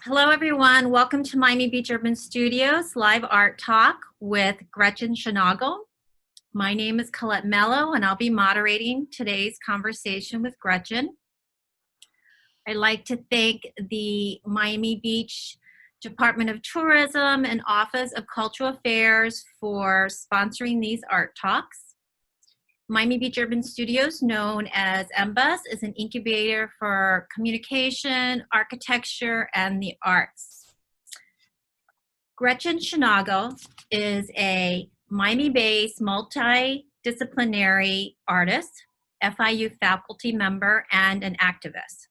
Hello, everyone. Welcome to Miami Beach Urban Studios Live Art Talk with Gretchen Scharnagl. My name is Colette Mello, and I'll be moderating today's conversation with Gretchen. I'd like to thank the Miami Beach Department of Tourism and Office of Cultural Affairs for sponsoring these art talks. Miami Beach Urban Studios, known as MBUS, is an incubator for communication, architecture, and the arts. Gretchen Scharnagl is a Miami-based multidisciplinary artist, FIU faculty member, and an activist.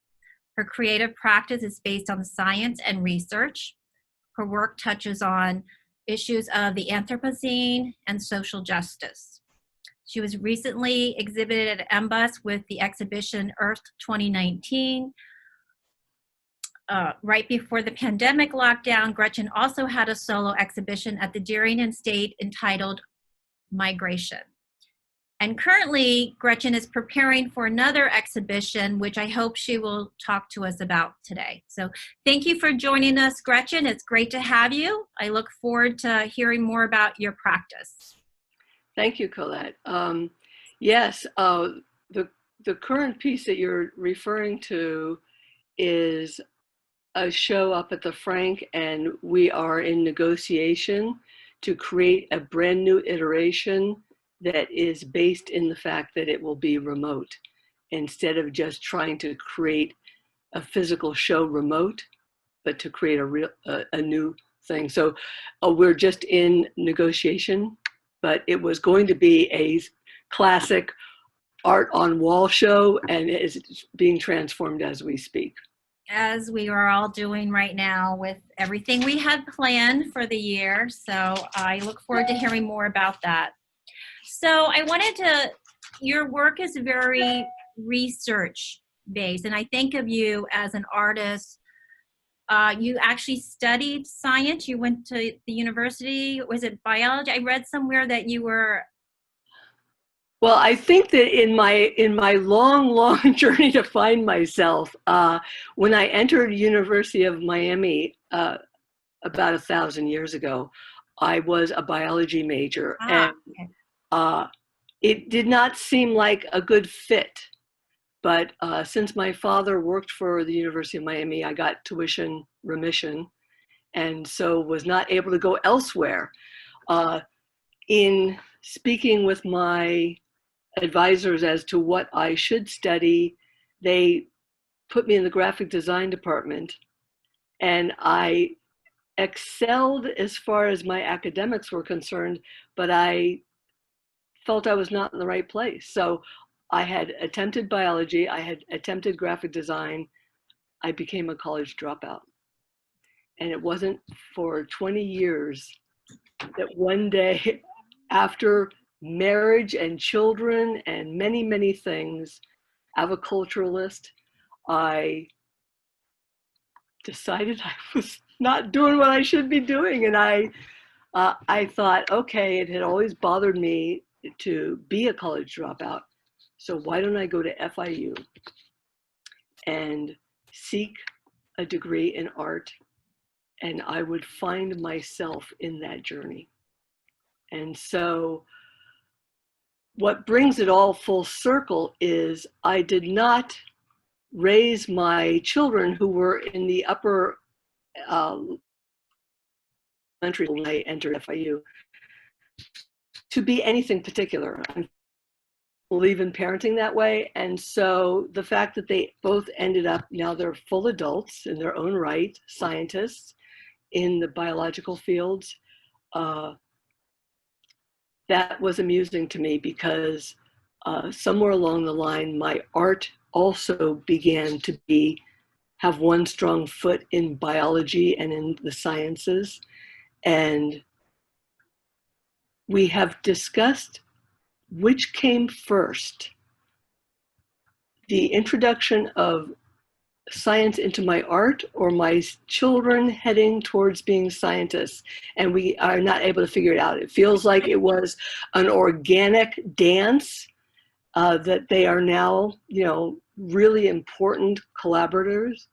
Her creative practice is based on science and research. Her work touches on issues of the Anthropocene and social justice. She was recently exhibited at MBUS with the exhibition Earth 2019. Right before the pandemic lockdown, Gretchen also had a solo exhibition at the Darien State entitled Migration. And currently, Gretchen is preparing for another exhibition, which I hope she will talk to us about today. So thank you for joining us, Gretchen. It's great to have you. I look forward to hearing more about your practice. Thank you, Colette. Yes, the current piece that you're referring to is a show up at the Frank, and we are in negotiation to create a brand new iteration that is based in the fact that it will be remote, instead of just trying to create a physical show remote, but to create a new thing. So we're just in negotiation. But it was going to be a classic art on wall show, and it is being transformed as we speak. As we are all doing right now with everything we had planned for the year. So I look forward to hearing more about that. So I wanted to, your work is very research based, and I think of you as an artist. You actually studied science. You went to the university. Was it biology? I read somewhere that you were. Well, I think that in my long journey to find myself, when I entered University of Miami about 1,000 years ago, I was a biology major, and it did not seem like a good fit. But since my father worked for the University of Miami, I got tuition remission, and so was not able to go elsewhere. In speaking with my advisors as to what I should study, they put me in the graphic design department, and I excelled as far as my academics were concerned, but I felt I was not in the right place. So I had attempted biology, I had attempted graphic design, I became a college dropout. And it wasn't for 20 years that one day, after marriage and children and many things, aviculturalist, I decided I was not doing what I should be doing. And I thought, okay, it had always bothered me to be a college dropout. So why don't I go to FIU and seek a degree in art, and I would find myself in that journey. And so what brings it all full circle is I did not raise my children, who were in the upper elementary when I entered FIU, to be anything particular. I believe in parenting that way. And so the fact that they both ended up, now they're full adults in their own right, scientists in the biological fields, that was amusing to me, because somewhere along the line, my art also began to have one strong foot in biology and in the sciences. And we have discussed which came first, the introduction of science into my art, or my children heading towards being scientists. And we are not able to figure it out. It feels like it was an organic dance, that they are now, really important collaborators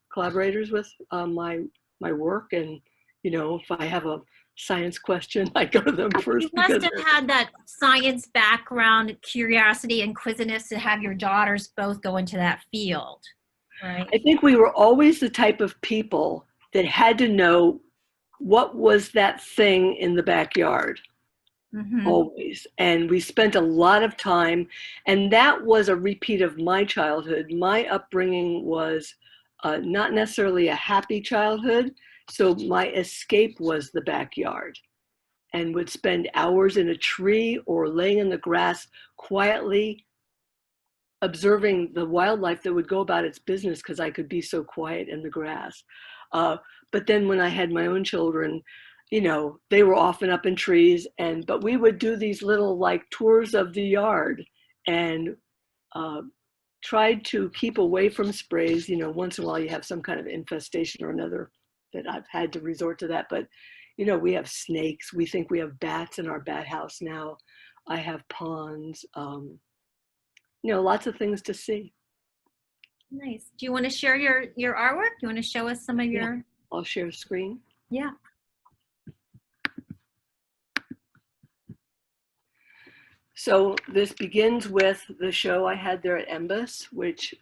with my my work. And, if I have a science question, I go to them first You must because have had that science background, curiosity, inquisitiveness to have your daughters both go into that field, right? I think we were always the type of people that had to know what was that thing in the backyard. Mm-hmm. Always. And we spent a lot of time, and that was a repeat of my childhood. My upbringing was not necessarily a happy childhood, so my escape was the backyard, and would spend hours in a tree or laying in the grass quietly observing the wildlife that would go about its business because I could be so quiet in the grass. But then when I had my own children, they were often up in trees, but we would do these little like tours of the yard and tried to keep away from sprays. Once in a while you have some kind of infestation or another that I've had to resort to that. But, we have snakes. We think we have bats in our bat house now. I have ponds. Lots of things to see. Nice. Do you want to share your artwork? Do you want to show us some of your? I'll share a screen. Yeah. So this begins with the show I had there at MBUS, which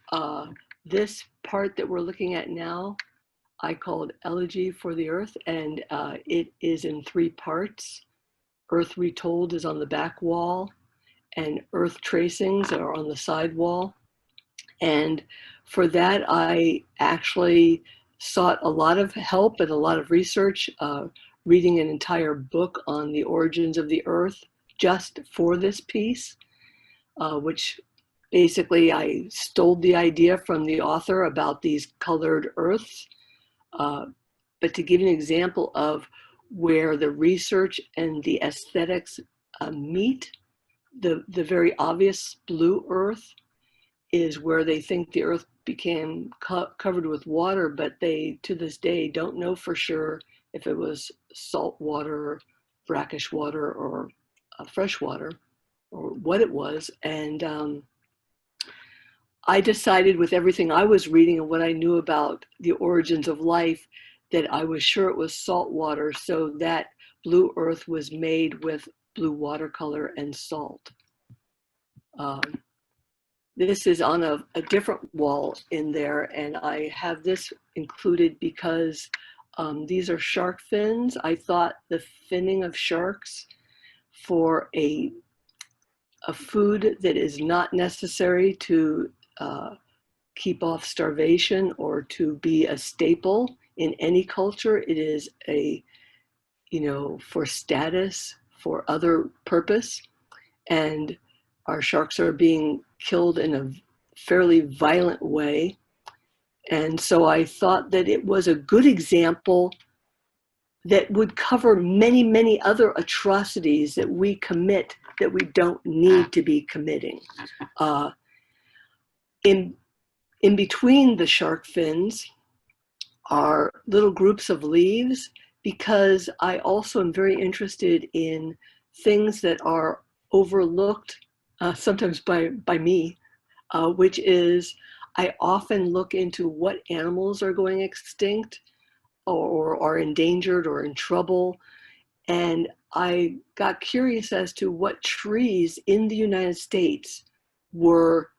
this part that we're looking at now, I called Elegy for the Earth, and it is in 3 parts. Earth Retold is on the back wall, and Earth Tracings are on the side wall. And for that, I actually sought a lot of help and a lot of research, reading an entire book on the origins of the Earth just for this piece, which basically I stole the idea from the author about these colored Earths. But to give you an example of where the research and the aesthetics meet, the very obvious blue Earth is where they think the Earth became covered with water, but they, to this day, don't know for sure if it was salt water, brackish water, or fresh water, or what it was. And I decided with everything I was reading and what I knew about the origins of life that I was sure it was salt water, so that blue Earth was made with blue watercolor and salt. This is on a different wall in there, and I have this included because these are shark fins. I thought the finning of sharks for a food that is not necessary to keep off starvation or to be a staple in any culture. It is for status, for other purpose. And our sharks are being killed in a fairly violent way. And so I thought that it was a good example that would cover many, many other atrocities that we commit that we don't need to be committing. In between the shark fins are little groups of leaves, because I also am very interested in things that are overlooked, sometimes by me, which is I often look into what animals are going extinct or are endangered or in trouble. And I got curious as to what trees in the United States were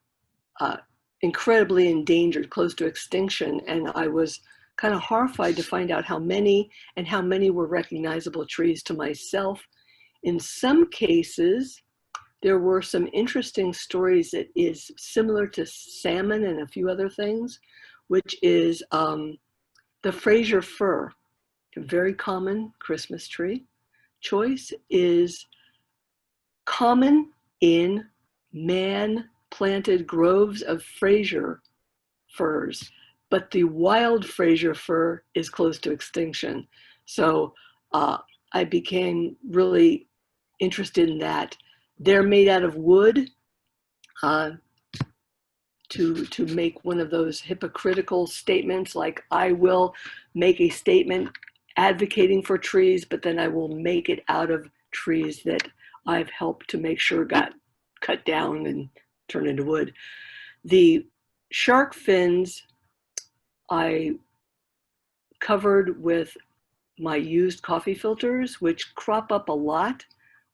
incredibly endangered, close to extinction. And I was kind of horrified to find out how many were recognizable trees to myself. In some cases, there were some interesting stories that is similar to salmon and a few other things, which is the Fraser fir, a very common Christmas tree choice, is common in man-planted groves of Fraser firs, but the wild Fraser fir is close to extinction. So I became really interested in that. They're made out of wood to make one of those hypocritical statements like, I will make a statement advocating for trees, but then I will make it out of trees that I've helped to make sure got cut down and turned into wood. The shark fins, I covered with my used coffee filters, which crop up a lot,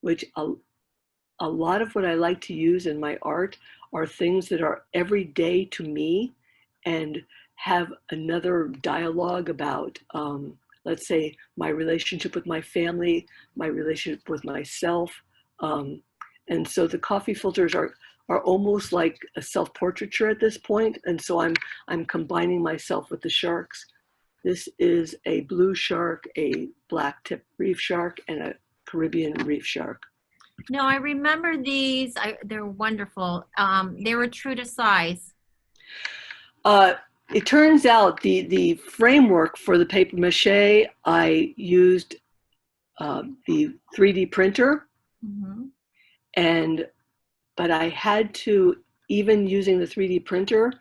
which a lot of what I like to use in my art are things that are everyday to me and have another dialogue about, let's say, my relationship with my family, my relationship with myself. And so the coffee filters are almost like a self-portraiture at this point. And so I'm combining myself with the sharks. This is a blue shark, a black tip reef shark, and a Caribbean reef shark. No, I remember these. They're wonderful. They were true to size. It turns out the framework for the paper mache, I used the 3D printer, but I had to, even using the 3D printer,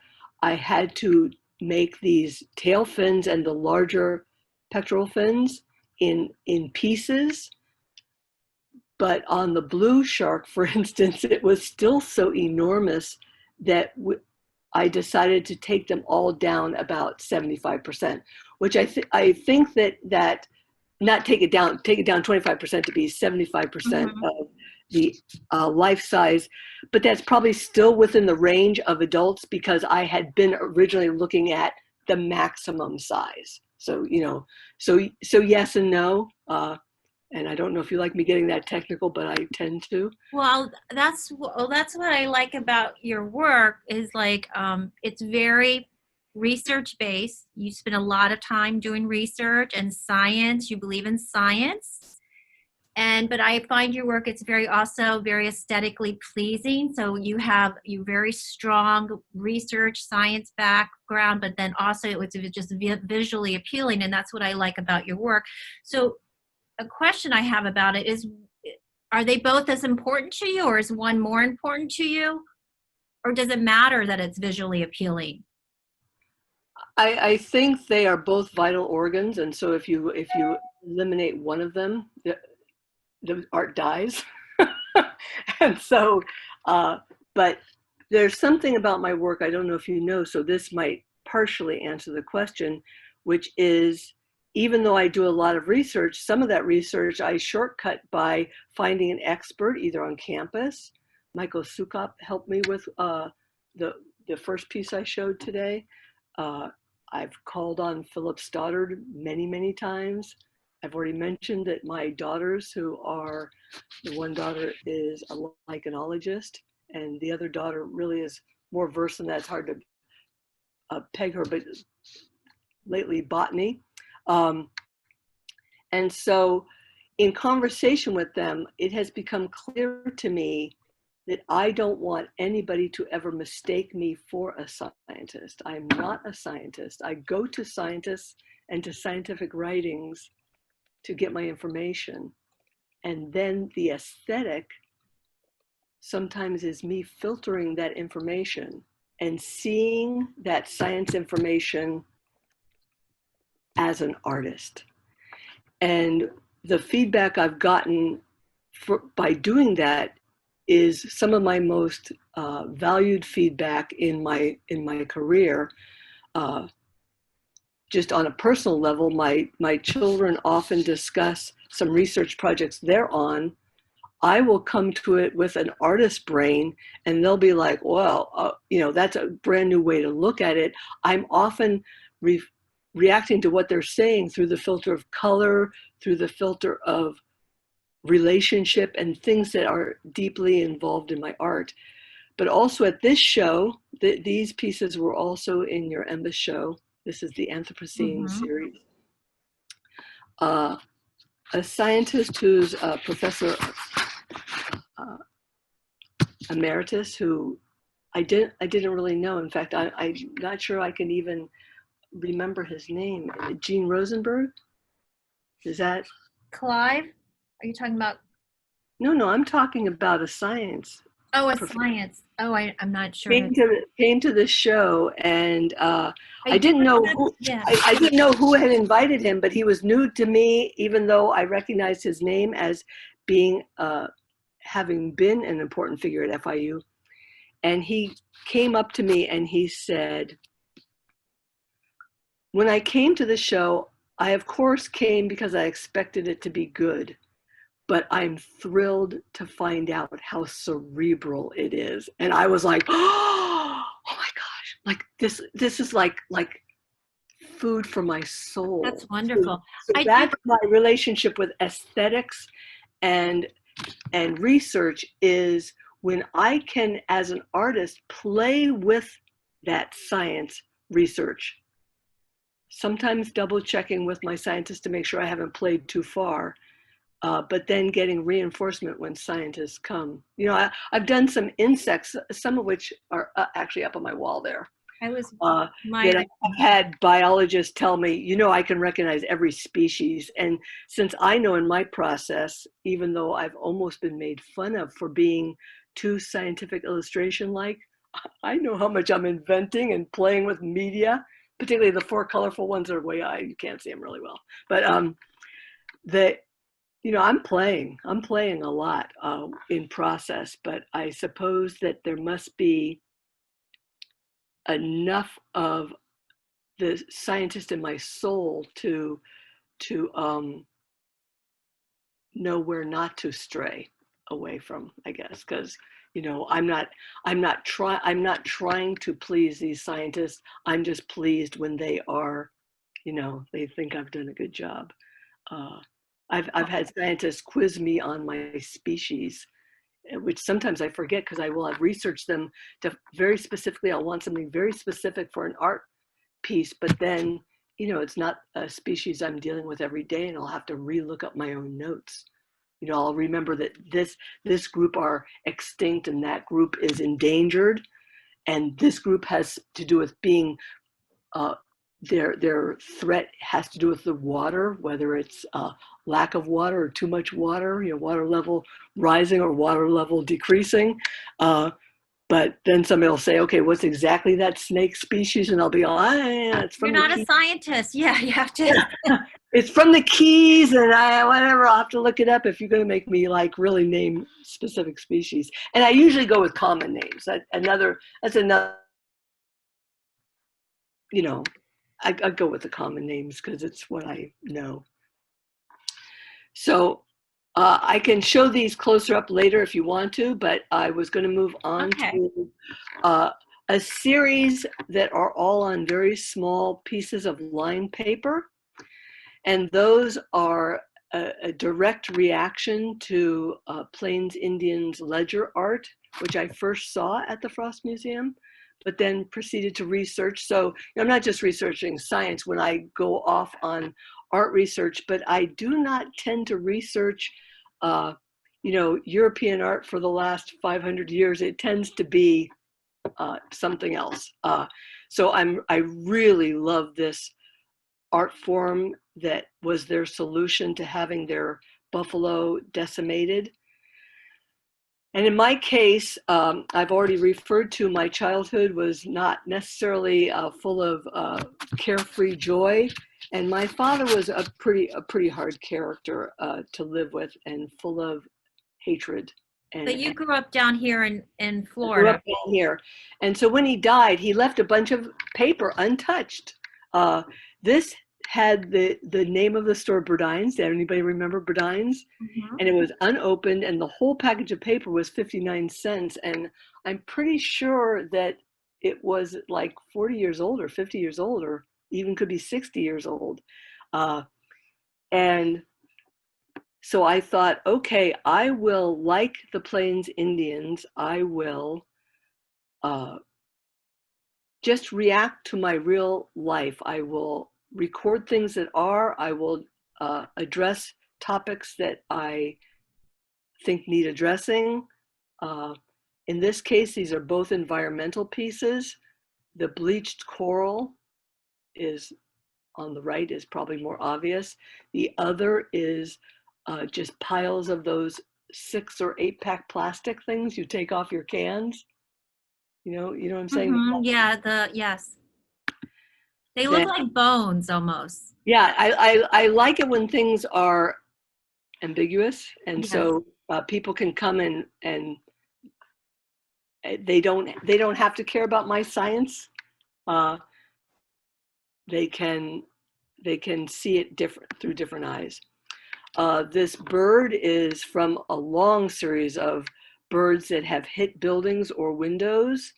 I had to make these tail fins and the larger pectoral fins in pieces. But on the blue shark, for instance, it was still so enormous that I decided to take them all down about 75%, which I think that not take it down 25% to be 75% of the life size, but that's probably still within the range of adults because I had been originally looking at the maximum size. So, you know, so yes and no. And I don't know if you like me getting that technical, but I tend to. Well, that's what I like about your work is like, it's very research based. You spend a lot of time doing research and science. You believe in science. But I find your work, it's also very aesthetically pleasing. So you have very strong research, science background, but then also it was just visually appealing. And that's what I like about your work. So a question I have about it is, are they both as important to you, or is one more important to you? Or does it matter that it's visually appealing? I think they are both vital organs. And so if you eliminate one of them, the art dies. And so, but there's something about my work, I don't know if you know, so this might partially answer the question, which is, even though I do a lot of research, some of that research I shortcut by finding an expert either on campus. Michael Sukop helped me with the first piece I showed today. I've called on Philip Stoddard many, many times. I've already mentioned that my daughters, the one daughter is a lichenologist, and the other daughter really is more versed in that. It's hard to peg her, but lately botany. And so in conversation with them, it has become clear to me that I don't want anybody to ever mistake me for a scientist. I'm not a scientist. I go to scientists and to scientific writings to get my information. And then the aesthetic sometimes is me filtering that information and seeing that science information as an artist. And the feedback I've gotten by doing that is some of my most valued feedback in my career. Just on a personal level, my children often discuss some research projects they're on. I will come to it with an artist brain, and they'll be like, well, that's a brand new way to look at it. I'm often reacting to what they're saying through the filter of color, through the filter of relationship and things that are deeply involved in my art. But also at this show, these pieces were also in your MBUS show. This is the Anthropocene series. A scientist who's a professor emeritus, who I didn't really know. In fact, I'm not sure I can even remember his name. Gene Rosenberg? Is that? Clive? Are you talking about? No, I'm talking about a science. Oh, a science. Oh, I'm not sure. Came to the show, and I didn't know who. Yeah. I didn't know who had invited him, but he was new to me, even though I recognized his name as being having been an important figure at FIU. And he came up to me and he said, "When I came to the show, I of course came because I expected it to be good, but I'm thrilled to find out how cerebral it is. And I was like, oh my gosh, like this is like food for my soul. That's wonderful. So I do. that's my relationship with aesthetics and research, is when I can, as an artist, play with that science research, sometimes double checking with my scientists to make sure I haven't played too far, but then getting reinforcement when scientists come. You know, I've done some insects, some of which are actually up on my wall there, I was that admiring. I've had biologists tell me, you know, I can recognize every species. And since I know in my process, even though I've almost been made fun of for being too scientific illustration-like, I know how much I'm inventing and playing with media, particularly the four colorful ones are way you can't see them really well. But the, you know, I'm playing a lot in process, but I suppose that there must be enough of the scientist in my soul to know where not to stray away from, I guess, because you know I'm not trying to please these scientists. I'm just pleased when they are, you know, they think I've done a good job. Uh, I've had scientists quiz me on my species, which sometimes I forget because I will have researched them to very specifically. I'll want something very specific for an art piece, but then, you know, it's not a species I'm dealing with every day, and I'll have to relook up my own notes. You know, I'll remember that this group are extinct and that group is endangered, and this group has to do with being their threat has to do with the water, whether it's lack of water or too much water, you know, water level rising or water level decreasing. But then somebody will say, okay, what's exactly that snake species? And I'll be like, yeah, it's You're from the not a Keys. scientist. Yeah, you have to. It's from the Keys, and whatever, I'll have to look it up if you're going to make me like really name specific species. And I usually go with common names. That's another, you know, I go with the common names because it's what I know. So I can show these closer up later if you want to, but I was going to move on to a series that are all on very small pieces of lined paper. And those are a direct reaction to Plains Indians ledger art, which I first saw at the Frost Museum, but then proceeded to research. So I'm not just researching science when I go off on art research, but I do not tend to research, you know, European art for the last 500 years. It tends to be something else. So I really love this art form that was their solution to having their buffalo decimated. And in my case, I've already referred to my childhood was not necessarily full of carefree joy. And my father was a pretty hard character to live with and full of hatred. But you grew up down here in Grew up Florida. down here. And so when he died, he left a bunch of paper untouched. This had the name of the store, Burdines. Did anybody remember Burdines? Mhm. And it was unopened, and the whole package of paper was 59 cents. And I'm pretty sure that it was like 40 years old or 50 years old, or even could be 60 years old. And so I thought, okay, I will, like the Plains Indians, I will just react to my real life. I will record things that are, I will address topics that I think need addressing. In this case, these are both environmental pieces. The bleached coral is on the right, is probably more obvious. The other is just piles of those 6 or 8 pack plastic things you take off your cans. You know what I'm saying? Yeah, yes. They look That, like bones almost. yeah, I like it when things are ambiguous, and Yes. so people can come and they don't have to care about my science. They can they can see it different through different eyes. This bird is from a long series of birds that have hit buildings or windows.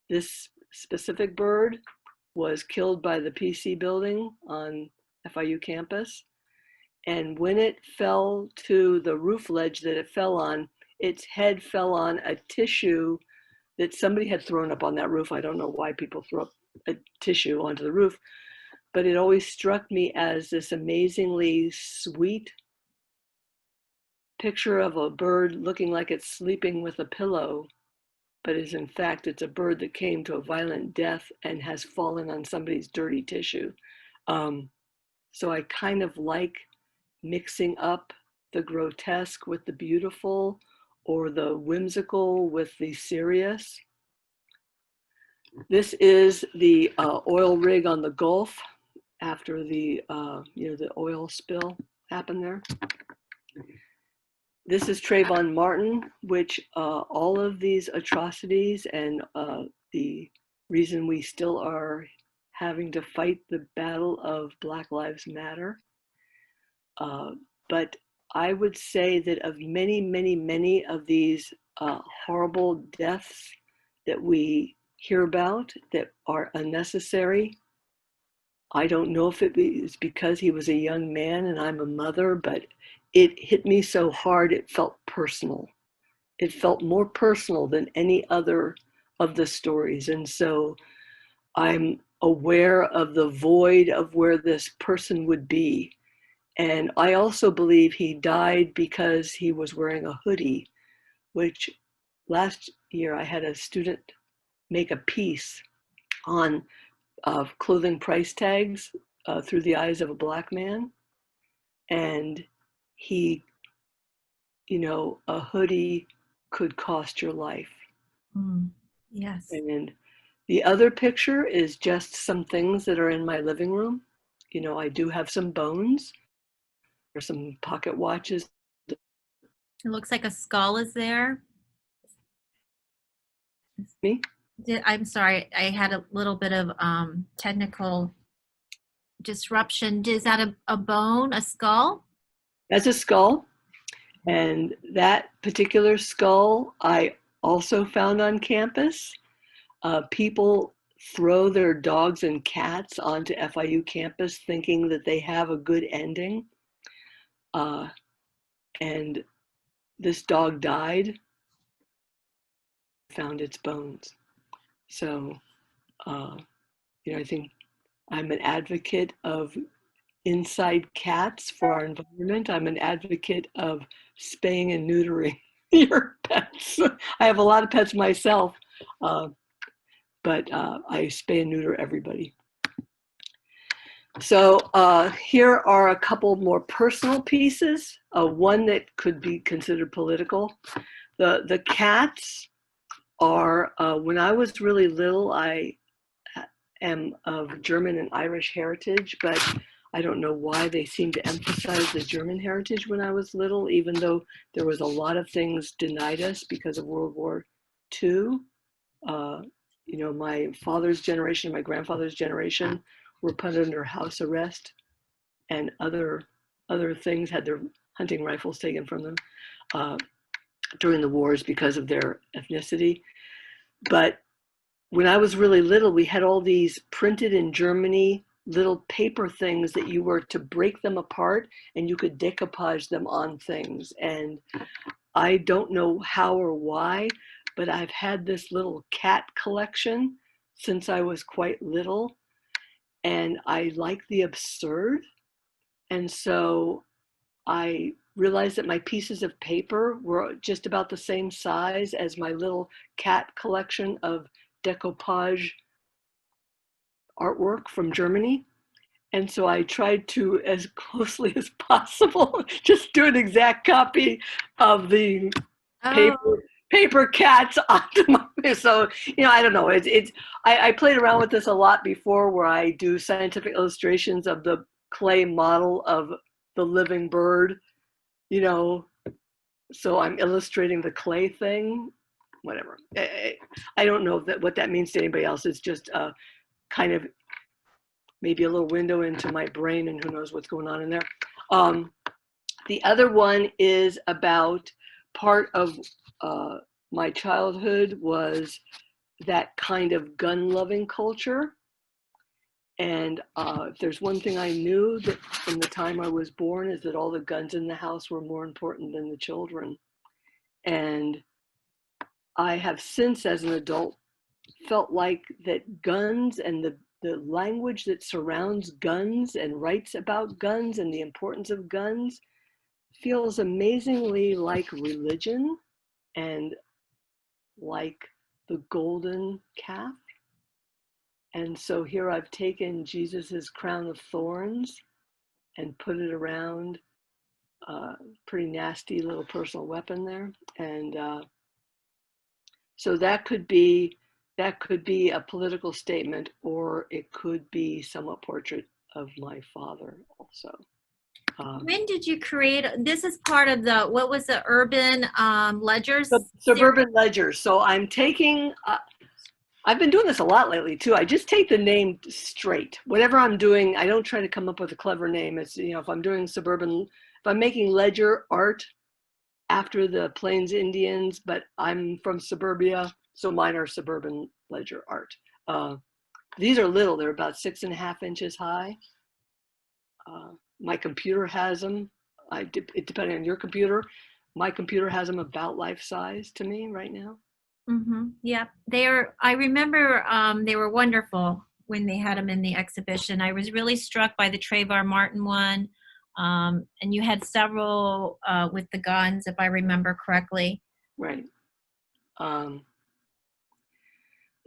This specific bird was killed by the PC building on FIU campus. And when it fell to the roof ledge that it fell on, its head fell on a tissue that somebody had thrown up on that roof. I don't know why people throw up a tissue onto the roof, but it always struck me as this amazingly sweet picture of a bird looking like it's sleeping with a pillow, but is in fact, it's a bird that came to a violent death and has fallen on somebody's dirty tissue. So I kind of like mixing up the grotesque with the beautiful, or the whimsical with the serious. This is the oil rig on the Gulf after the the oil spill happened there. This is Trayvon Martin, which all of these atrocities and the reason we still are having to fight the battle of Black Lives Matter. But I would say that of many, many, many of these horrible deaths that we hear about that are unnecessary, I don't know if it is because he was a young man and I'm a mother, but it hit me so hard it felt personal. It felt more personal than any other of the stories. And so I'm aware of the void of where this person would be. And I also believe he died because he was wearing a hoodie, which last year I had a student make a piece on clothing price tags through the eyes of a Black man. And he, a hoodie could cost your life. Yes. And the other picture is just some things that are in my living room. I do have some bones. There's some pocket watches. It looks like a skull is there. Me? I'm sorry, I had a little bit of technical disruption. Is that a bone, a skull? That's a skull. And that particular skull I also found on campus. People throw their dogs and cats onto FIU campus thinking that they have a good ending. And this dog died, found its bones. So, I think I'm an advocate of inside cats for our environment. I'm an advocate of spaying and neutering your pets. I have a lot of pets myself, but I spay and neuter everybody. So here are a couple more personal pieces. One that could be considered political. The cats are, when I was really little, I am of German and Irish heritage, but I don't know why they seem to emphasize the German heritage when I was little, even though there was a lot of things denied us because of World War II. My father's generation, my grandfather's generation were put under house arrest, and other things had their hunting rifles taken from them during the wars because of their ethnicity. But when I was really little, we had all these printed in Germany little paper things that you were to break them apart and you could decoupage them on things. And I don't know how or why, but I've had this little cat collection since I was quite little, and I like the absurd. And so I realized that my pieces of paper were just about the same size as my little cat collection of decoupage artwork from Germany. And so I tried to, as closely as possible, just do an exact copy of the paper cats onto my, so, I don't know. I played around with this a lot before, where I do scientific illustrations of the clay model of the living bird, so I'm illustrating the clay thing, whatever. I don't know what that means to anybody else. It's just kind of maybe a little window into my brain, and who knows what's going on in there. The other one is about part of my childhood was that kind of gun-loving culture. And if there's one thing I knew that from the time I was born is that all the guns in the house were more important than the children. And I have since, as an adult, felt like that guns and the language that surrounds guns and writes about guns and the importance of guns feels amazingly like religion and like the golden calf. And so here I've taken Jesus's crown of thorns and put it around a pretty nasty little personal weapon there. And so that could be a political statement, or it could be somewhat portrait of my father also. When did you create, this is part of the, what was the urban ledgers? Suburban ledgers. So I'm taking, I've been doing this a lot lately too. I just take the name straight. Whatever I'm doing, I don't try to come up with a clever name. It's, you know, if I'm doing suburban, if I'm making ledger art after the Plains Indians, but I'm from suburbia, so mine are suburban ledger art. These are little, they're about 6.5 inches high. My computer has them, depending on your computer, my computer has them about life size to me right now. Mm-hmm. Yeah, I remember they were wonderful when they had them in the exhibition. I was really struck by the Trayvon Martin one. And you had several with the guns, if I remember correctly. Right.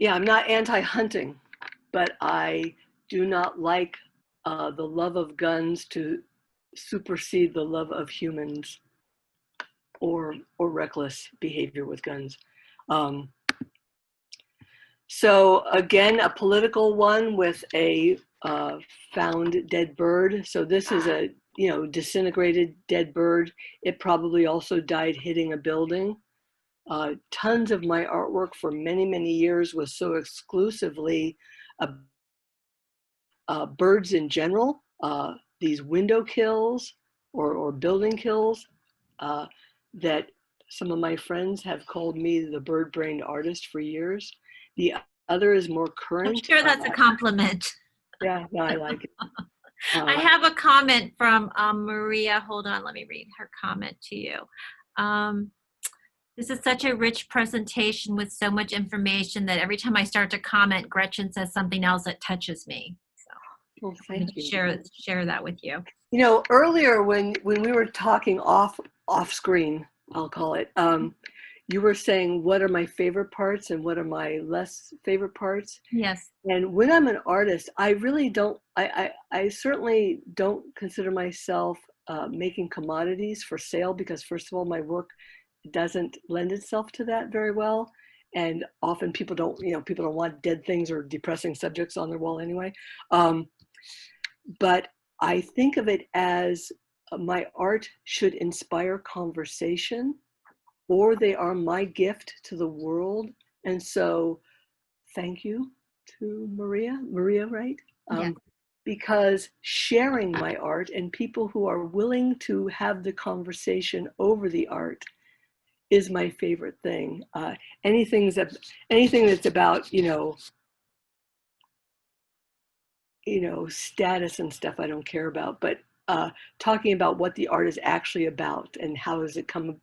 Yeah, I'm not anti-hunting, but I do not like the love of guns to supersede the love of humans or reckless behavior with guns. So again, a political one with a found dead bird. So this is a, you know, disintegrated dead bird. It probably also died hitting a building. Tons of my artwork for many, many years was so exclusively birds in general, these window kills or building kills, that some of my friends have called me the bird-brained artist for years. The other is more current. I'm sure that's a compliment. Yeah, no, I like it. I have a comment from Maria. Hold on, let me read her comment to you. This is such a rich presentation with so much information that every time I start to comment, Gretchen says something else that touches me. So well, thank you. Share that with you. You know, earlier when we were talking off screen, I'll call it, you were saying what are my favorite parts and what are my less favorite parts. Yes. And when I'm an artist, I really don't, I certainly don't consider myself making commodities for sale, because first of all, my work doesn't lend itself to that very well. And often people don't want dead things or depressing subjects on their wall anyway. But I think of it as my art should inspire conversation, or they are my gift to the world. And so thank you to Maria, right? Yes. Because sharing my art and people who are willing to have the conversation over the art is my favorite thing. Anything that's about, status and stuff I don't care about, but talking about what the art is actually about and how does it come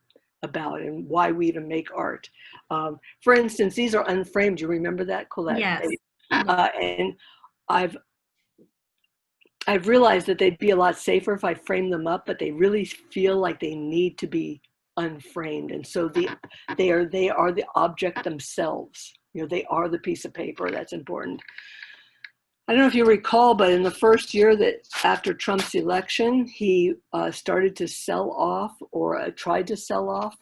about and why we even make art. For instance, these are unframed. You remember that, Colette? Yes. And I've realized that they'd be a lot safer if I frame them up, but they really feel like they need to be unframed. And so they are the object themselves. They are the piece of paper. That's important. I don't know if you recall, but in the first year that after Trump's election, he started to sell off or tried to sell off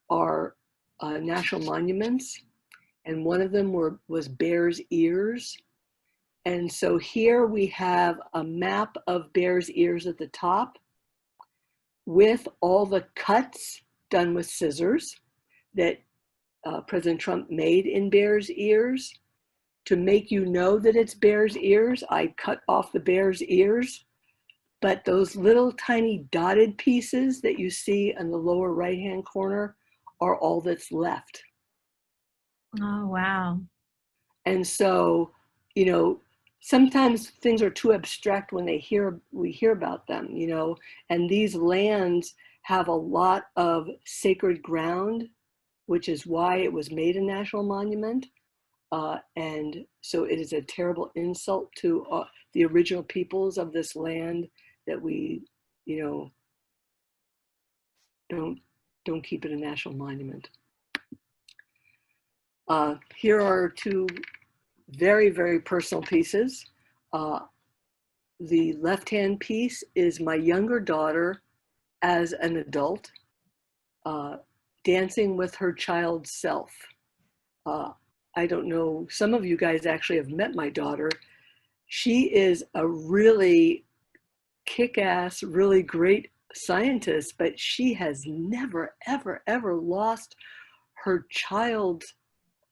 our national monuments. And one of them was Bears Ears. And so here we have a map of Bears Ears at the top with all the cuts done with scissors that President Trump made in Bears Ears to make you know that it's bear's ears, I cut off the bear's ears. But those little tiny dotted pieces that you see in the lower right-hand corner are all that's left. Oh, wow. And so, you know, sometimes things are too abstract when we hear about them, you know, and these lands have a lot of sacred ground, which is why it was made a national monument. And so it is a terrible insult to the original peoples of this land that we, you know, don't keep it a national monument. Here are two very, very personal pieces. The left-hand piece is my younger daughter as an adult, dancing with her child self. I don't know, some of you guys actually have met my daughter. She is a really kick-ass, really great scientist, but she has never, ever, ever lost her child's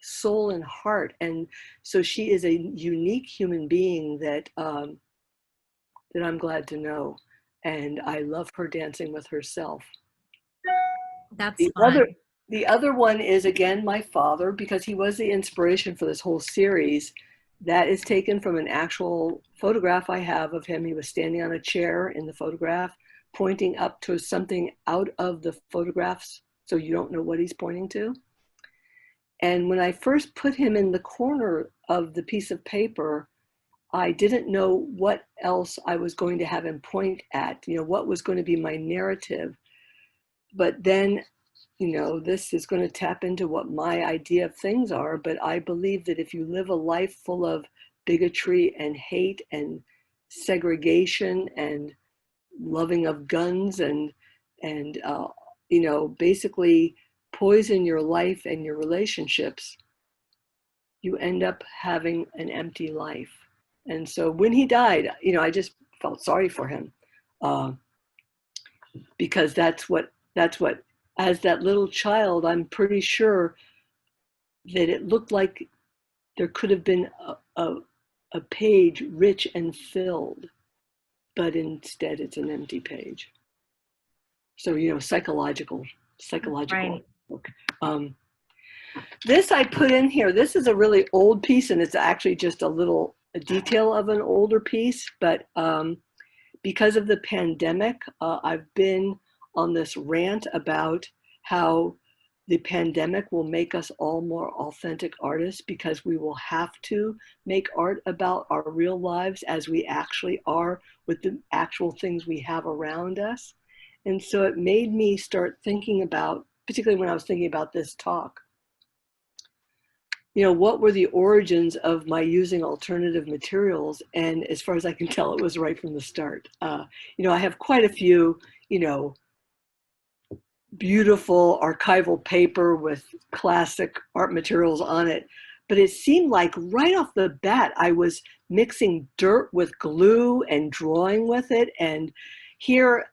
soul and heart. And so she is a unique human being that that I'm glad to know. And I love her dancing with herself. That's fun. The other one is, again, my father, because he was the inspiration for this whole series. That is taken from an actual photograph I have of him. He was standing on a chair in the photograph, pointing up to something out of the photographs, so you don't know what he's pointing to. And when I first put him in the corner of the piece of paper, I didn't know what else I was going to have him point at, you know, what was going to be my narrative. But then, you know, this is going to tap into what my idea of things are. But I believe that if you live a life full of bigotry and hate and segregation and loving of guns and you know, basically poison your life and your relationships, you end up having an empty life. And so when he died, you know, I just felt sorry for him, because that's what, as that little child, I'm pretty sure that it looked like there could have been a page rich and filled, but instead it's an empty page. So, you know, psychological Right. book. This I put in here. This is a really old piece, and it's actually just a detail of an older piece. But because of the pandemic, I've been on this rant about how the pandemic will make us all more authentic artists, because we will have to make art about our real lives as we actually are with the actual things we have around us. And so it made me start thinking about, particularly when I was thinking about this talk, you know, what were the origins of my using alternative materials? And as far as I can tell, it was right from the start. You know, I have quite a few, you know, beautiful archival paper with classic art materials on it. But it seemed like right off the bat, I was mixing dirt with glue and drawing with it. And here,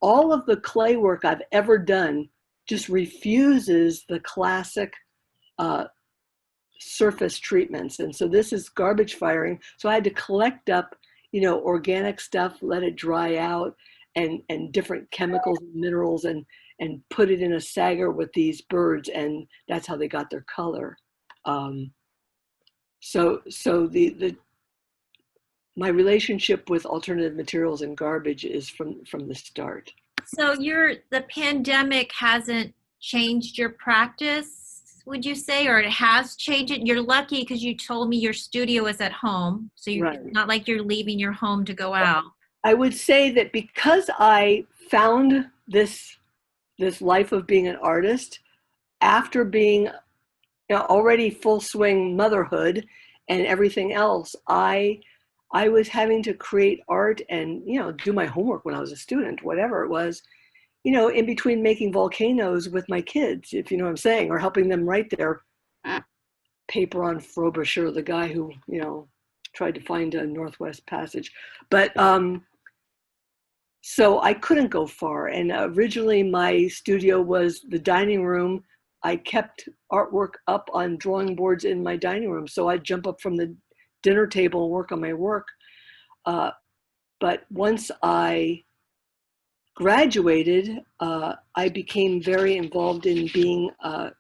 all of the clay work I've ever done just refuses the classic surface treatments. And so this is garbage firing. So I had to collect up, you know, organic stuff, let it dry out, and different chemicals and minerals, and put it in a sagger with these birds, and that's how they got their color. So my relationship with alternative materials and garbage is from the start. So the pandemic hasn't changed your practice, would you say, or it has changed it? You're lucky because you told me your studio is at home, so you're Right. not like you're leaving your home to go out. I would say that because I found this life of being an artist after being, you know, already full swing motherhood and everything else, I was having to create art and, you know, do my homework when I was a student, whatever it was, you know, in between making volcanoes with my kids, if you know what I'm saying, or helping them write their paper on Frobisher, the guy who, you know, tried to find a Northwest Passage. But so I couldn't go far. And originally my studio was the dining room. I kept artwork up on drawing boards in my dining room. So I'd jump up from the dinner table and work on my work. But once I graduated, I became very involved in being a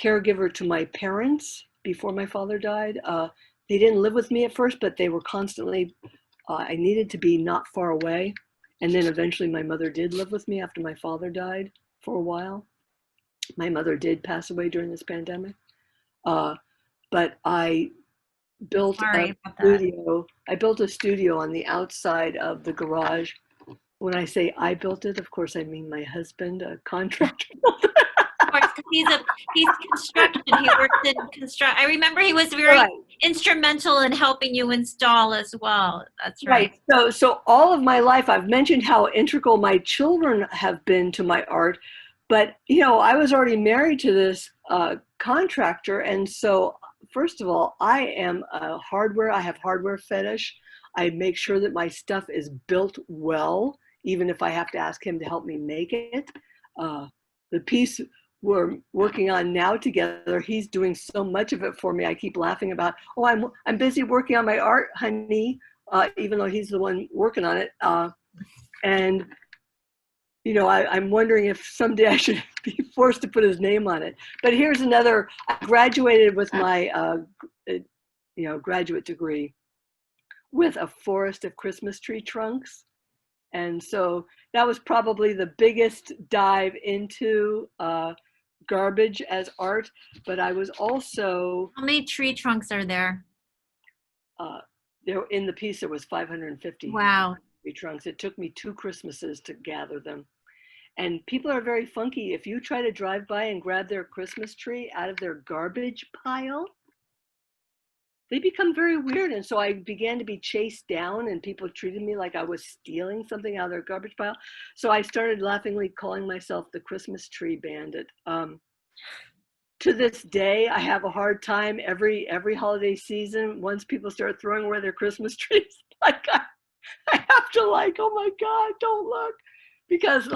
caregiver to my parents before my father died. They didn't live with me at first, but they were constantly, I needed to be not far away. And then eventually my mother did live with me after my father died for a while. My mother did pass away during this pandemic. But I built a Sorry about that. studio. I built a studio on the outside of the garage. When I say I built it, of course, I mean my husband, a contractor. Of course, 'cause he's construction. He works in construct. I remember he was very Right. instrumental in helping you install as well. That's right. Right. So all of my life, I've mentioned how integral my children have been to my art, but I was already married to this contractor, and so first of all, I have hardware fetish. I make sure that my stuff is built well, even if I have to ask him to help me make it. The piece we're working on now together, he's doing so much of it for me. I keep laughing about, oh, I'm busy working on my art, honey, even though he's the one working on it. And I'm wondering if someday I should be forced to put his name on it. But here's another. I graduated with my graduate degree with a forest of Christmas tree trunks. And so that was probably the biggest dive into garbage as art. But I was also, How many tree trunks are there? there in the piece, there was 550 Wow. tree trunks. It took me 2 Christmases to gather them. And people are very funky. If you try to drive by and grab their Christmas tree out of their garbage pile, they become very weird. And so I began to be chased down, and people treated me like I was stealing something out of their garbage pile. So I started laughingly calling myself the Christmas tree bandit. To this day, I have a hard time every holiday season. Once people start throwing away their Christmas trees, like I have to oh my God, don't look. Because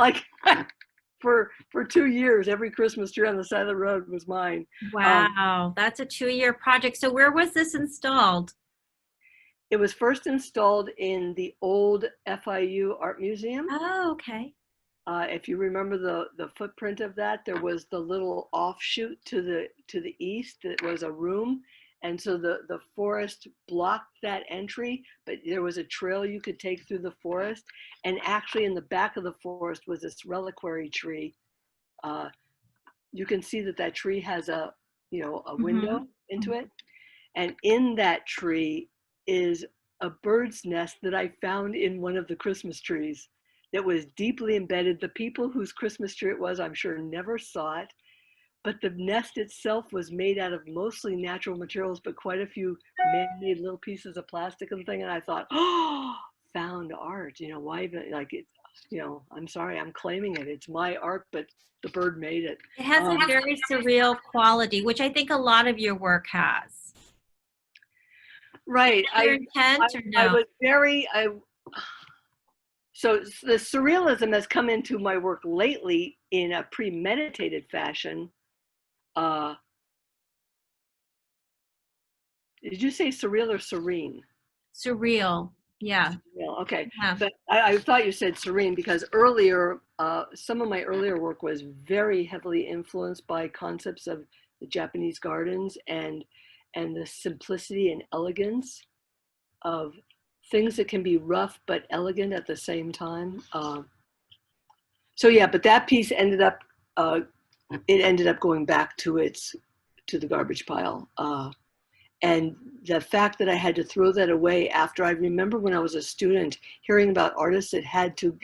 for 2 years, every Christmas tree on the side of the road was mine. Wow. That's a 2-year project. So where was this installed? It was first installed in the old FIU Art Museum. Oh, okay. If you remember the footprint of that, there was the little offshoot to the east that was a room. And so the forest blocked that entry, but there was a trail you could take through the forest. And actually in the back of the forest was this reliquary tree. You can see that tree has a window into it. And in that tree is a bird's nest that I found in one of the Christmas trees that was deeply embedded. The people whose Christmas tree it was, I'm sure, never saw it. But the nest itself was made out of mostly natural materials, but quite a few man-made little pieces of plastic and thing. And I thought, oh, found art. Why even I'm sorry, I'm claiming it. It's my art, but the bird made it. It has a very surreal quality, which I think a lot of your work has. Right. Your intent or no? I was very. So the surrealism has come into my work lately in a premeditated fashion. Did you say surreal or serene? Surreal. Yeah. Surreal. Okay. Yeah. But I thought you said serene because earlier, some of my earlier work was very heavily influenced by concepts of the Japanese gardens and the simplicity and elegance of things that can be rough but elegant at the same time. So yeah, but that piece ended up going back to the garbage pile. And the fact that I had to throw that away after, I remember when I was a student hearing about artists that had to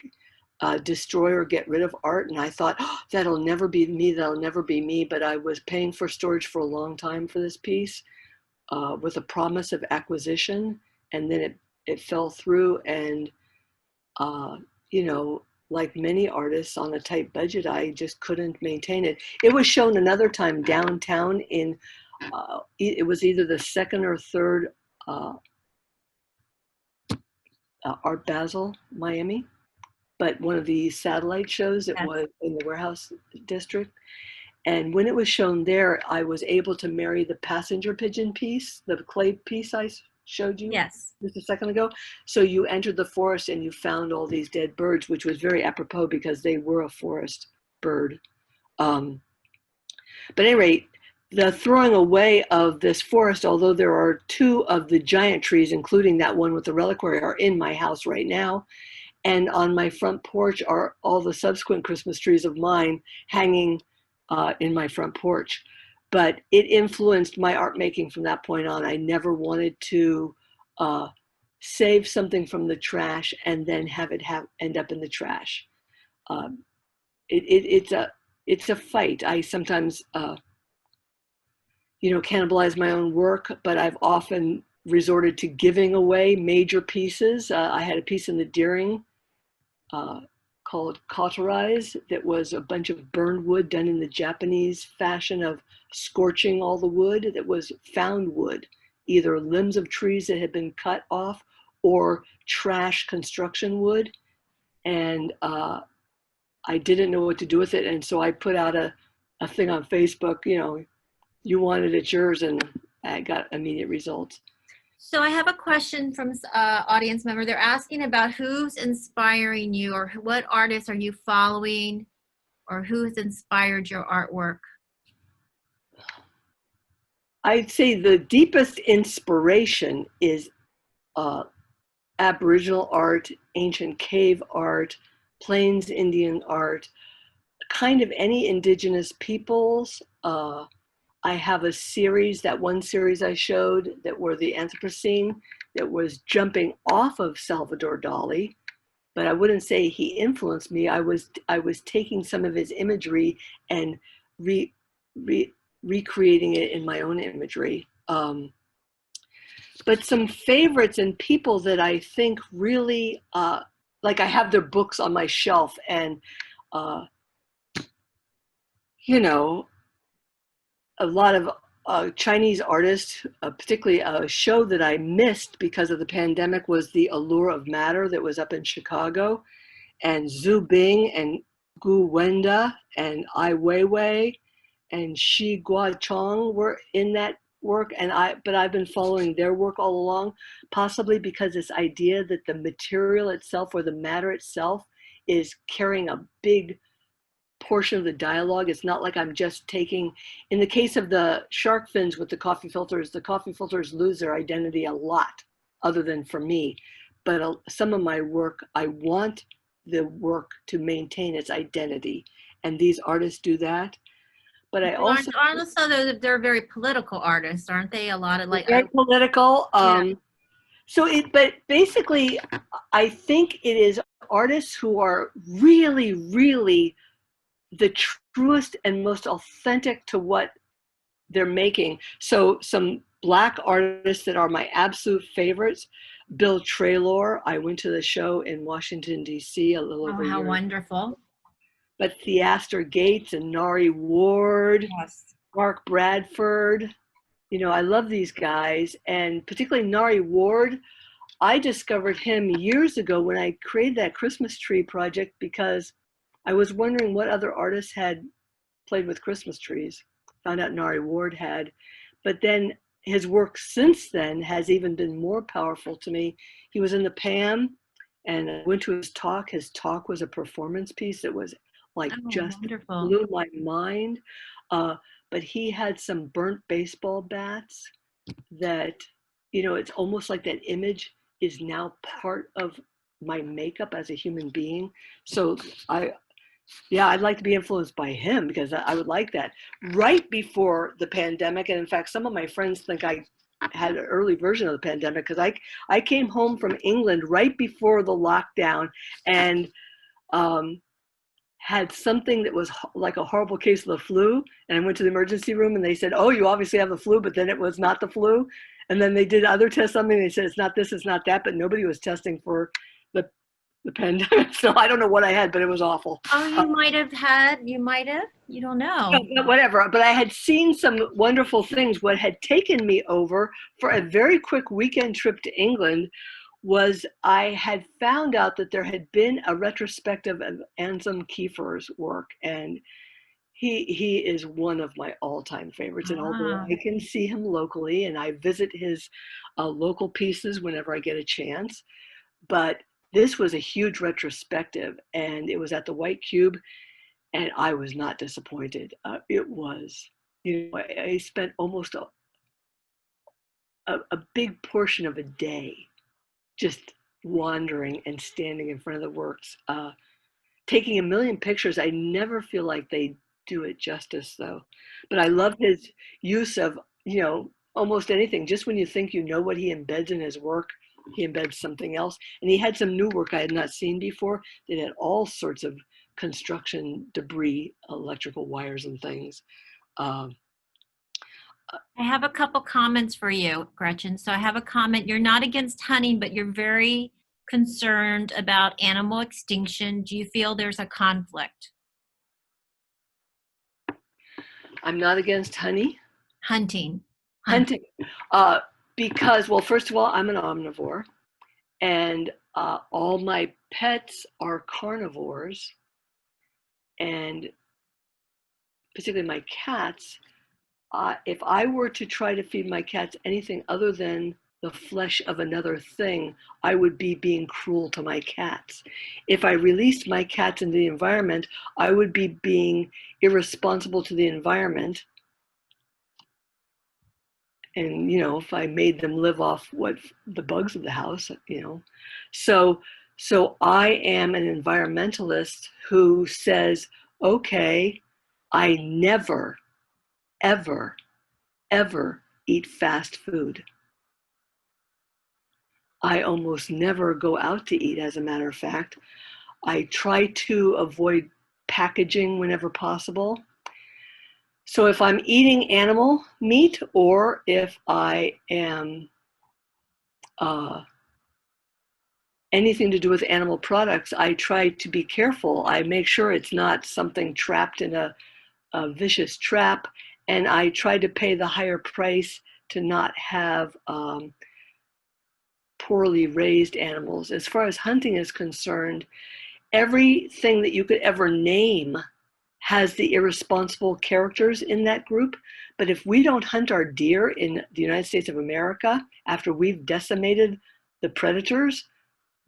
destroy or get rid of art, and I thought, oh, that'll never be me, that'll never be me. But I was paying for storage for a long time for this piece with a promise of acquisition, and then it fell through. And like many artists on a tight budget, I just couldn't maintain it. It was shown another time downtown in it was either the second or third Art Basel, Miami, but one of the satellite shows, it was in the Warehouse District. And when it was shown there, I was able to marry the passenger pigeon piece, the clay piece I showed you Yes. just a second ago. So you entered the forest and you found all these dead birds, which was very apropos because they were a forest bird. But at any rate, the throwing away of this forest, although there are 2 of the giant trees, including that one with the reliquary, are in my house right now. And on my front porch are all the subsequent Christmas trees of mine hanging in my front porch. But it influenced my art making from that point on. I never wanted to save something from the trash and then have it end up in the trash. It's a fight. I sometimes cannibalize my own work, but I've often resorted to giving away major pieces. I had a piece in the Deering called Cauterize that was a bunch of burned wood done in the Japanese fashion of scorching all the wood. That was found wood, either limbs of trees that had been cut off or trash construction wood. And I didn't know what to do with it. And so I put out a thing on Facebook, you want it, it's yours, and I got immediate results. So I have a question from audience member. They're asking about who's inspiring you, or what artists are you following, or who has inspired your artwork? I'd say the deepest inspiration is Aboriginal art, ancient cave art, Plains Indian art, kind of any indigenous peoples. I have a series, that one series I showed that were the Anthropocene, that was jumping off of Salvador Dali, but I wouldn't say he influenced me. I was taking some of his imagery and recreating it in my own imagery. But some favorites and people that I think really, like I have their books on my shelf, and a lot of Chinese artists, particularly a show that I missed because of the pandemic was The Allure of Matter that was up in Chicago. And Zhu Bing and Gu Wenda and Ai Weiwei and Shi Guochong were in that work. But I've been following their work all along, possibly because this idea that the material itself or the matter itself is carrying a big portion of the dialogue. It's not like I'm just taking, in the case of the shark fins with the coffee filters lose their identity a lot, other than for me. But some of my work, I want the work to maintain its identity, and these artists do that. But I also they're very political artists, aren't they? A lot of like very political. Yeah. But basically, I think it is artists who are really, really the truest and most authentic to what they're making. So some Black artists that are my absolute favorites: Bill Traylor. I went to the show in Washington, D.C. a little over a year. How wonderful. But Theaster Gates and Nari Ward, Yes. Mark Bradford. I love these guys, and particularly Nari Ward. I discovered him years ago when I created that Christmas tree project because I was wondering what other artists had played with Christmas trees. Found out Nari Ward had, but then his work since then has even been more powerful to me. He was in the PAM, and I went to his talk. His talk was a performance piece that was like just wonderful. blew my mind. But he had some burnt baseball bats that, it's almost like that image is now part of my makeup as a human being. So I'd like to be influenced by him because I would like that. Right before the pandemic, and in fact, some of my friends think I had an early version of the pandemic because I came home from England right before the lockdown and had something that was like a horrible case of the flu. And I went to the emergency room and they said, "Oh, you obviously have the flu," but then it was not the flu. And then they did other tests on me and they said, "It's not this, it's not that," but nobody was testing for the pandemic. So I don't know what I had, but it was awful. Oh, you don't know. Whatever. But I had seen some wonderful things. What had taken me over for a very quick weekend trip to England was I had found out that there had been a retrospective of Anselm Kiefer's work. And He is one of my all-time favorites, and although Ah, I can see him locally and I visit his local pieces whenever I get a chance, but this was a huge retrospective, and it was at the White Cube, and I was not disappointed. It was, I spent almost a big portion of a day just wandering and standing in front of the works, taking a million pictures. I never feel like they do it justice, though. But I love his use of, almost anything. Just when you think you know what he embeds in his work, he embeds something else. And he had some new work I had not seen before that had all sorts of construction debris, electrical wires and things. Um, I have a couple comments for you, Gretchen. So I have a comment. You're not against hunting, but you're very concerned about animal extinction. Do you feel there's a conflict? I'm not against honey. Hunting. Hunting. Uh, because, well, first of all, I'm an omnivore, and all my pets are carnivores, and particularly my cats. If I were to try to feed my cats anything other than the flesh of another thing, I would be being cruel to my cats. If I released my cats into the environment, I would be being irresponsible to the environment. And, if I made them live off what the bugs of the house, So, so I am an environmentalist who says, okay, I never, ever, ever eat fast food. I almost never go out to eat, as a matter of fact. I try to avoid packaging whenever possible. So if I'm eating animal meat, or if I am anything to do with animal products, I try to be careful. I make sure it's not something trapped in a vicious trap, and I try to pay the higher price to not have poorly raised animals. As far as hunting is concerned, everything that you could ever name has the irresponsible characters in that group. But if we don't hunt our deer in the United States of America after we've decimated the predators,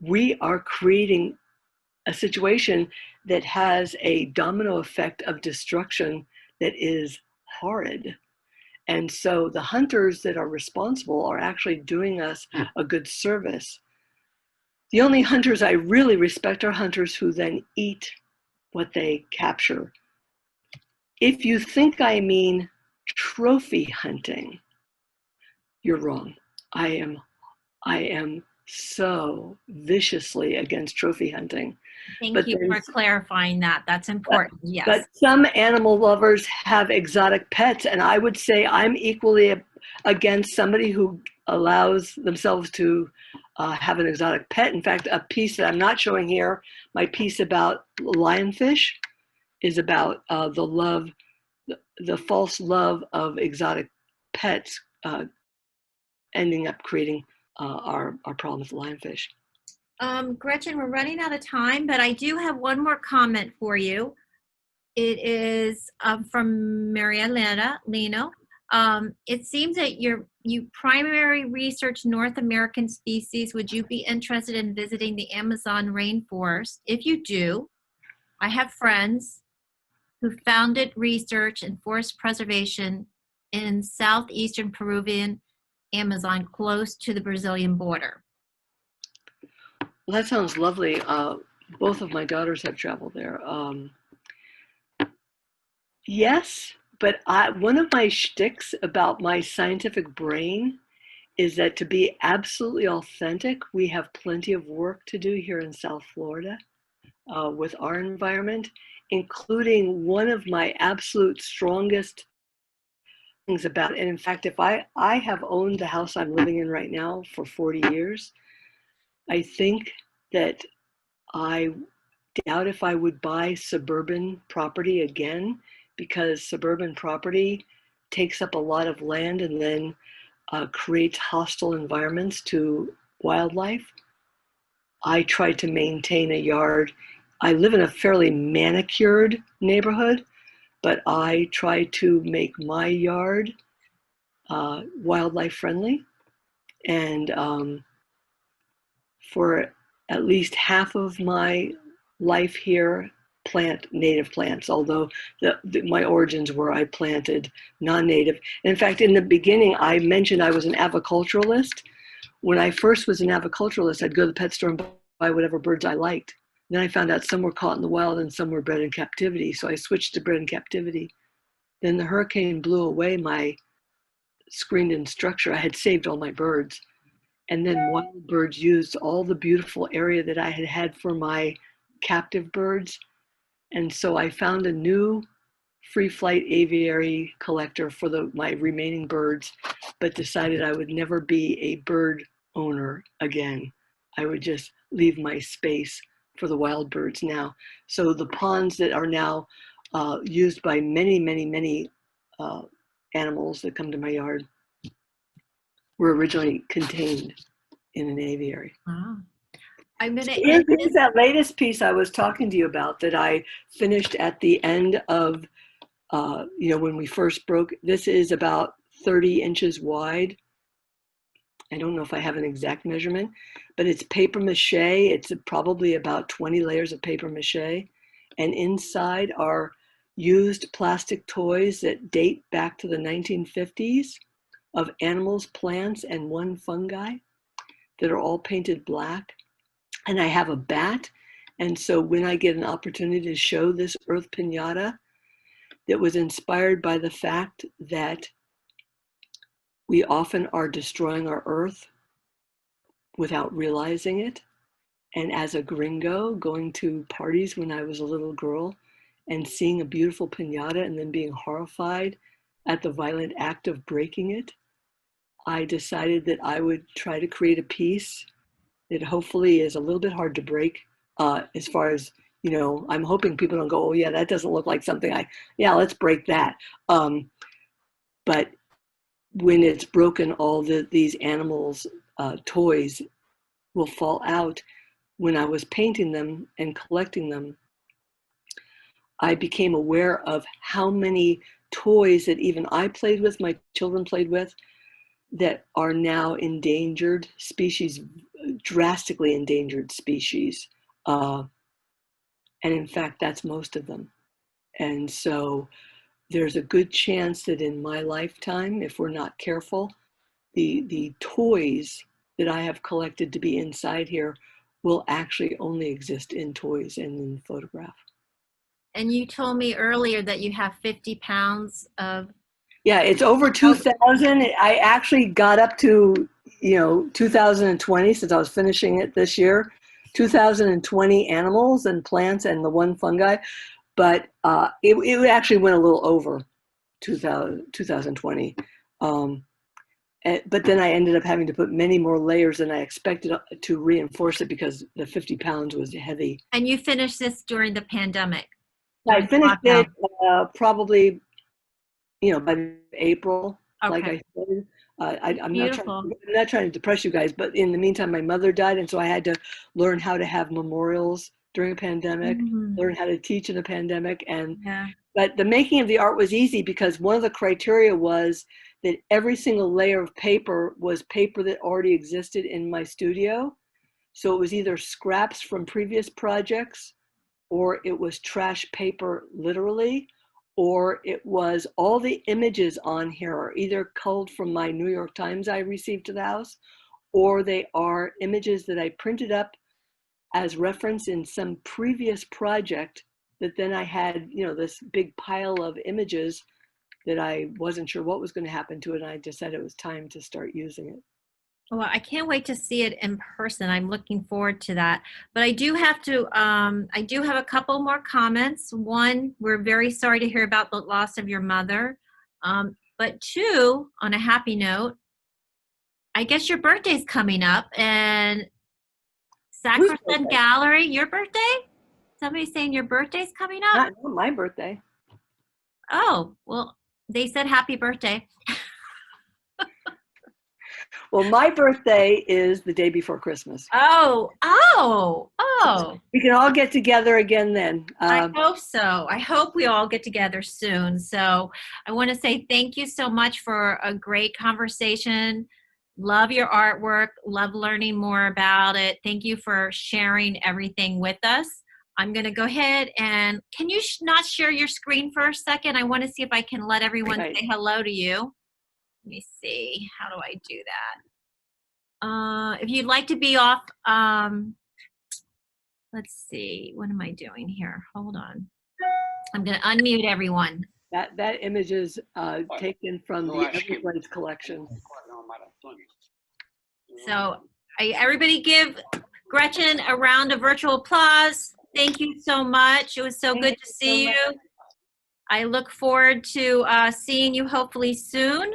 we are creating a situation that has a domino effect of destruction that is horrid. And so the hunters that are responsible are actually doing us a good service. The only hunters I really respect are hunters who then eat what they capture. If you think I mean trophy hunting, you're wrong. I am so viciously against trophy hunting. Thank But you for clarifying that. That's important. but Yes. some animal lovers have exotic pets, and I would say I'm equally against somebody who allows themselves to have an exotic pet. In fact, a piece that I'm not showing here, my piece about lionfish, is about the false love of exotic pets ending up creating our problem with lionfish. Gretchen, we're running out of time, but I do have one more comment for you. It is from Marielena Lino. It seems that you primary research North American species. Would you be interested in visiting the Amazon rainforest? If you do, I have friends who founded research and forest preservation in southeastern Peruvian Amazon, close to the Brazilian border. Well, that sounds lovely. Both of my daughters have traveled there. Yes, but one of my shticks about my scientific brain is that to be absolutely authentic, we have plenty of work to do here in South Florida with our environment, including one of my absolute strongest things about it. And in fact, if I have owned the house I'm living in right now for 40 years, I think that I doubt if I would buy suburban property again, because suburban property takes up a lot of land and then creates hostile environments to wildlife. I try to maintain a yard. I live in a fairly manicured neighborhood, but I try to make my yard wildlife friendly. And for at least half of my life here, plant native plants, although my origins were I planted non-native. In fact, in the beginning, I mentioned I was an aviculturalist. When I first was an aviculturalist, I'd go to the pet store and buy whatever birds I liked. Then I found out some were caught in the wild and some were bred in captivity. So I switched to bred in captivity. Then the hurricane blew away my screened-in structure. I had saved all my birds. And then wild birds used all the beautiful area that I had had for my captive birds. And so I found a new free flight aviary collector for my remaining birds, but decided I would never be a bird owner again. I would just leave my space for the wild birds now. So the ponds that are now used by many, many, many animals that come to my yard were originally contained in an aviary. Wow. I'm gonna Here's that latest piece I was talking to you about that I finished at the end of, when we first broke. This is about 30 inches wide. I don't know if I have an exact measurement, but it's paper mache. It's probably about 20 layers of paper mache. And inside are used plastic toys that date back to the 1950s of animals, plants, and one fungi that are all painted black. And I have a bat. And so when I get an opportunity to show this earth piñata that was inspired by the fact that we often are destroying our earth without realizing it. And as a gringo, going to parties when I was a little girl and seeing a beautiful piñata and then being horrified at the violent act of breaking it, I decided that I would try to create a piece that hopefully is a little bit hard to break, as far as, I'm hoping people don't go, oh yeah, that doesn't look like something let's break that. But when it's broken, all these animals' toys will fall out. When I was painting them and collecting them, I became aware of how many toys that even I played with, my children played with, that are now endangered species, drastically endangered species. And in fact, that's most of them. And so there's a good chance that in my lifetime, if we're not careful, the toys that I have collected to be inside here will actually only exist in toys and in photograph. And you told me earlier that you have 50 pounds of. Yeah, it's over 2,000. I actually got up to, 2020, since I was finishing it this year, 2020 animals and plants and the one fungi. But it actually went a little over 2020. But then I ended up having to put many more layers than I expected to reinforce it because the 50 pounds was heavy. And you finished this during the pandemic? I finished it probably, by April, okay. Like I said. I'm not trying to depress you guys, but in the meantime, my mother died, and so I had to learn how to have memorials during a pandemic, learn how to teach in a pandemic, but the making of the art was easy because one of the criteria was that every single layer of paper was paper that already existed in my studio. So it was either scraps from previous projects, or it was trash paper, literally, or it was all the images on here are either culled from my New York Times I received to the house, or they are images that I printed up as reference in some previous project that then I had, this big pile of images that I wasn't sure what was going to happen to it. And I decided it was time to start using it. Well, I can't wait to see it in person. I'm looking forward to that. But I do have a couple more comments. One, we're very sorry to hear about the loss of your mother. But two, on a happy note, I guess your birthday's coming up, and Sacrosanct Gallery, your birthday? Somebody's saying your birthday's coming up? Not my birthday. Oh, well, they said happy birthday. Well, my birthday is the day before Christmas. Oh, oh, oh. We can all get together again then. I hope so. I hope we all get together soon. So I want to say thank you so much for a great conversation. Love your artwork. Love learning more about it. Thank you for sharing everything with us. I'm going to go ahead and can you not share your screen for a second? I want to see if I can let everyone say hello to you. Let me see. How do I do that? If you'd like to be off, let's see. What am I doing here? Hold on. I'm going to unmute everyone. That image is taken from the Everglades collection. So everybody give Gretchen a round of virtual applause. Thank you so much. It was so good to see you. I look forward to seeing you hopefully soon.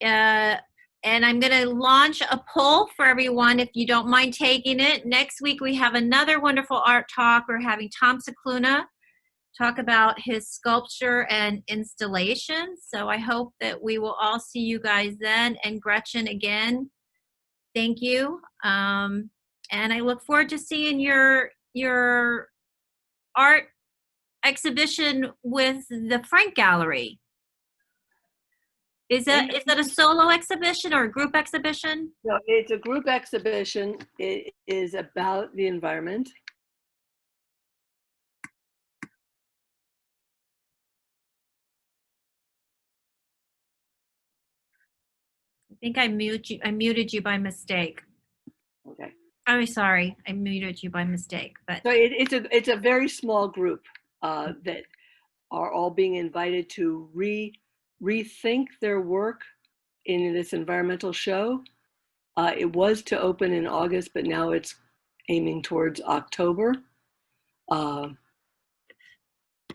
And I'm going to launch a poll for everyone if you don't mind taking it. Next week we have another wonderful art talk. We're having Tom Cicluna talk about his sculpture and installation. So I hope that we will all see you guys then. And Gretchen, again, thank you. And I look forward to seeing your art exhibition with the Frank Gallery. Is that a solo exhibition or a group exhibition? No, it's a group exhibition. It is about the environment. I think I muted you by mistake. Okay. I'm sorry, I muted you by mistake. But so it's a very small group that are all being invited to rethink their work in this environmental show. It was to open in August, but now it's aiming towards October.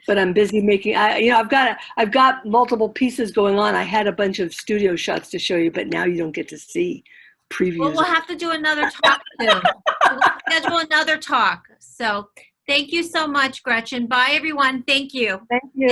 But I'm busy making. I've got multiple pieces going on. I had a bunch of studio shots to show you, but now you don't get to see previews. Well, we'll have to do another talk too. We'll schedule another talk. So thank you so much, Gretchen. Bye, everyone. Thank you. Thank you.